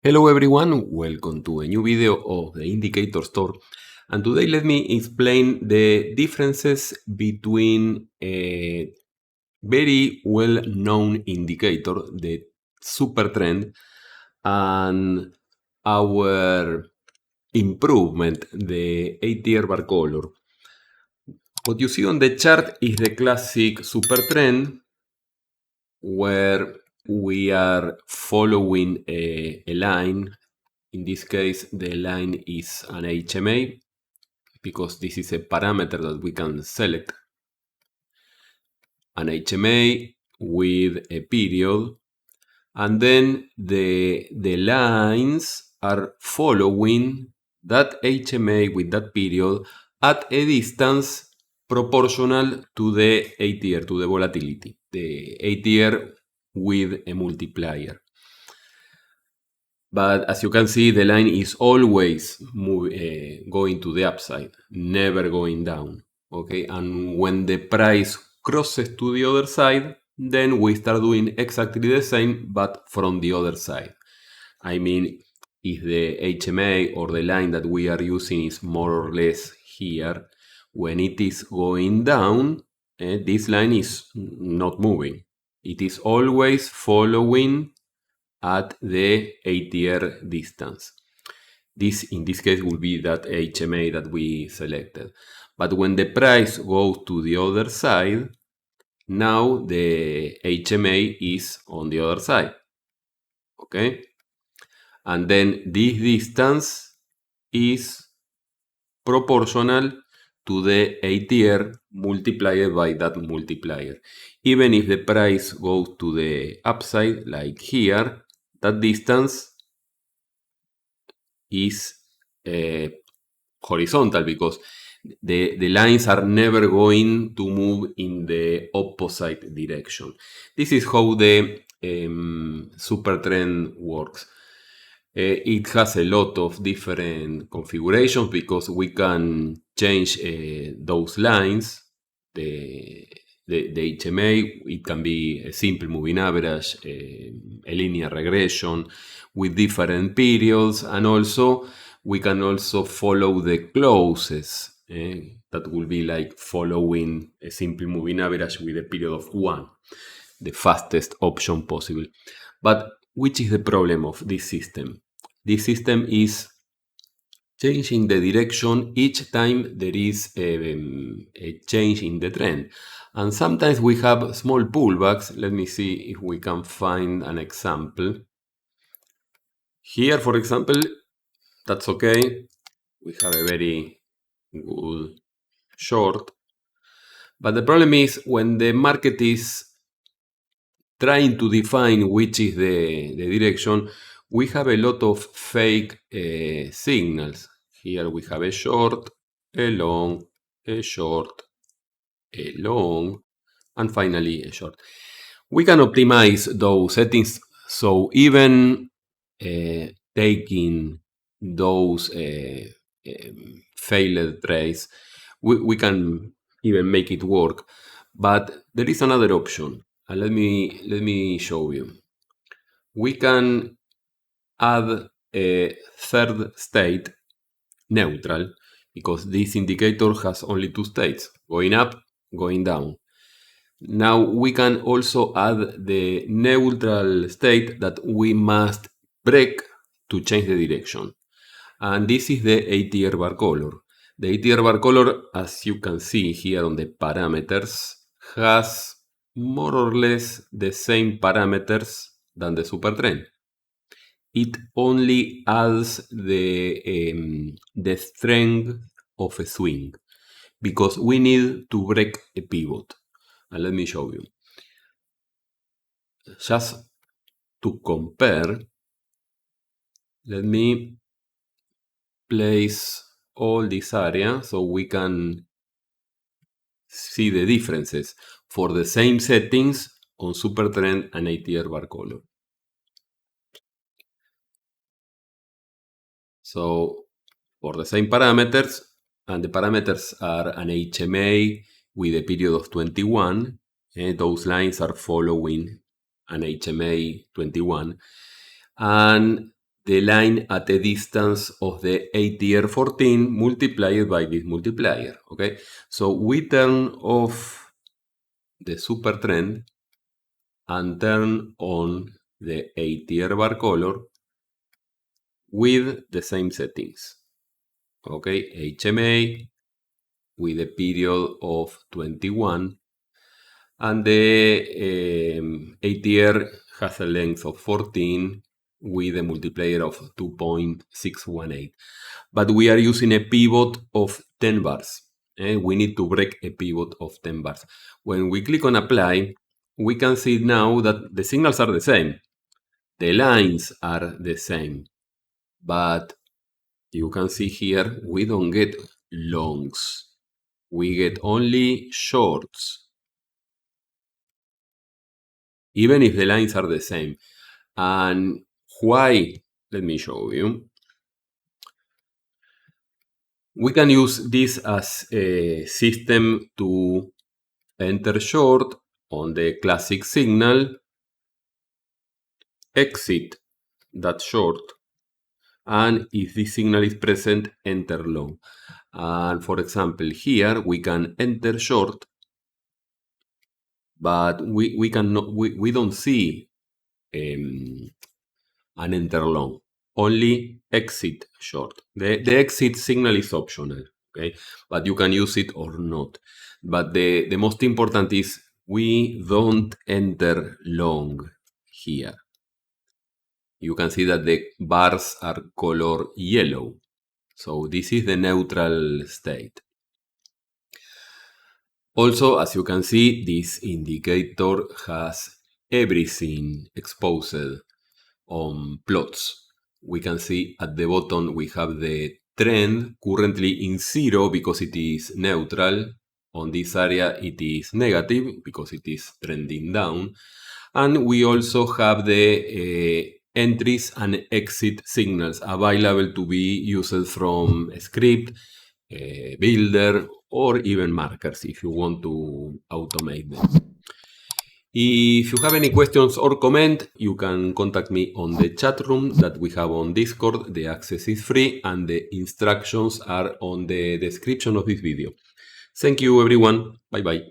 Hello everyone, welcome to a new video of the indicator store, and today let me explain the differences between a very well-known indicator, the Supertrend, and our improvement, the ATR BarColor. What you see on the chart is the classic Supertrend, where we are following a line. In this case, the line is an HMA because this is a parameter that we can select. An HMA with a period, and then the lines are following that HMA with that period at a distance proportional to the ATR, to the volatility, the ATR with a multiplier. But as you can see, the line is always going to the upside, never going down. Okay, and when the price crosses to the other side, then we start doing exactly the same, but from the other side. I mean, if the HMA or the line that we are using is more or less here, when it is going down, this line is not moving. It is always following at the ATR distance. This, in this case, will be that HMA that we selected. But when the price goes to the other side, now the HMA is on the other side. Okay? And then this distance is proportional to the ATR multiplied by that multiplier. Even if the price goes to the upside, like here, that distance is horizontal because the lines are never going to move in the opposite direction. This is how the Supertrend works. It has a lot of different configurations because we can change those lines. The HMA, it can be a simple moving average, a linear regression with different periods, and also we can also follow the closes. That will be like following a simple moving average with a period of 1, the fastest option possible. But which is the problem of this system? This system is changing the direction each time there is a change in the trend. And sometimes we have small pullbacks. Let me see if we can find an example. Here, for example, that's okay. We have a very good short. But the problem is when the market is trying to define which is the direction, we have a lot of fake signals. Here we have a short, a long, a short, a long, and finally a short. We can optimize those settings, so even taking those failed trades, we can even make it work. But there is another option, and let me show you. We can add a third state, neutral, because this indicator has only two states, going up, going down. Now we can also add the neutral state that we must break to change the direction. And this is the ATR BarColor. The ATR BarColor, as you can see here on the parameters, has more or less the same parameters than the Supertrend. It only adds the strength of a swing because we need to break a pivot. And let me show you. Just to compare, let me place all this area so we can see the differences for the same settings on Supertrend and ATR BarColor. So for the same parameters, and the parameters are an HMA with a period of 21, those lines are following an HMA 21, and the line at a distance of the ATR 14 multiplied by this multiplier. Okay, so we turn off the Supertrend and turn on the ATR BarColor with the same settings. Okay, HMA with a period of 21, and the ATR has a length of 14 with a multiplier of 2.618. But we are using a pivot of 10 bars. We need to break a pivot of 10 bars. When we click on apply, we can see now that the signals are the same. The lines are the same. But you can see here, we don't get longs. We get only shorts, even if the lines are the same. And why? Let me show you. We can use this as a system to enter short on the classic signal, exit that short, and if this signal is present, enter long. And for example, here we can enter short, but we don't see an enter long, only exit short. The exit signal is optional, okay, but you can use it or not. But the most important is we don't enter long here. You can see that the bars are color yellow. So this is the neutral state. Also, as you can see, this indicator has everything exposed on plots. We can see at the bottom we have the trend currently in 0 because it is neutral. On this area it is negative because it is trending down. And we also have the entries and exit signals available to be used from a script, builder, or even markers if you want to automate them. If you have any questions or comment, you can contact me on the chat room that we have on Discord. The access is free and the instructions are on the description of this video. Thank you everyone. Bye bye.